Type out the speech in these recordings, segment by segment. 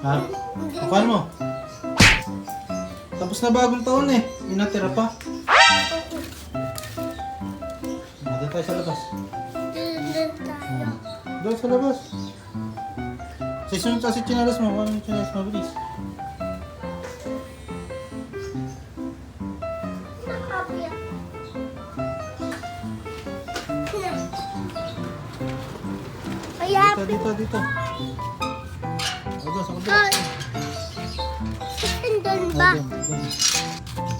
Ha? Kukuhan mo. Tapos na bagong taon eh. May natira pa. Doon tayo sa labas. Doon sa labas. Sisunod kasi chinalas mo. Ano yung chinalas mo? Bilis. Dito. Ako doon, ako doon. Doon ba? Doon.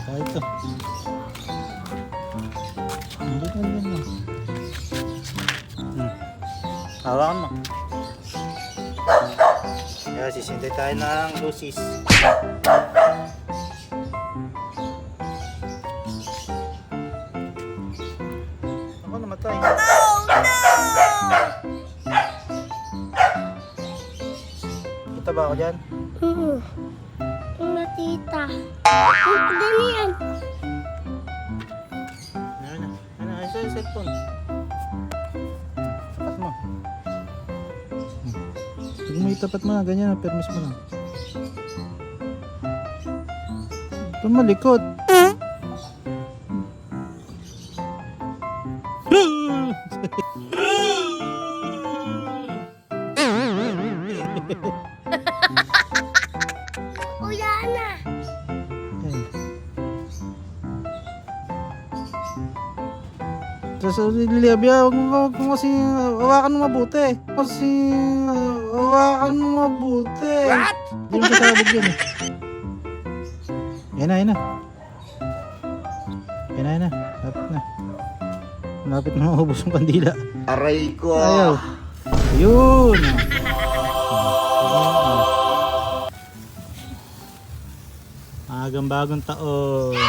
Kahit ito. Doon. Hawakan mo. Kaya sisintay tayo ng lusis. Ako namatay. Kita ba ako dyan? Tita. Dali yan. Ano, isa yung cellphone. Tapat mo. Huwag mo itapat mo na, ganyan, permis mo lang. Ito malikot. Kuya na. So, Lilibia, huwag mo kasi hawakan mo mabuti. Hawakan mo mabuti. What? Hindi mo kasabog yun eh. Yan na. Lapit na. Lapit na maubos yung kandila. Aray ko. Ayaw. Ayun. Agang bagong taon.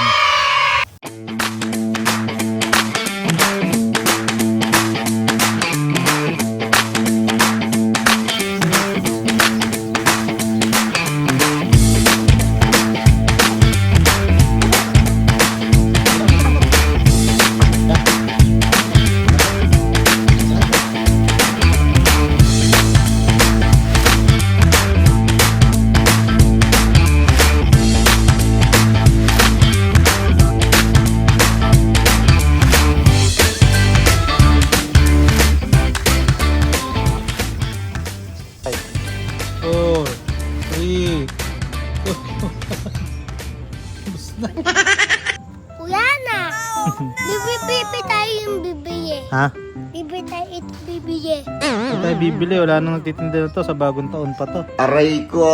Kuya na. Bibi tayo yung bibili. Ha? Bibi tayo ito bibili. Ito tayo bibili. Wala nang nagtitinda na to sa bagong taon pa to. Aray ko.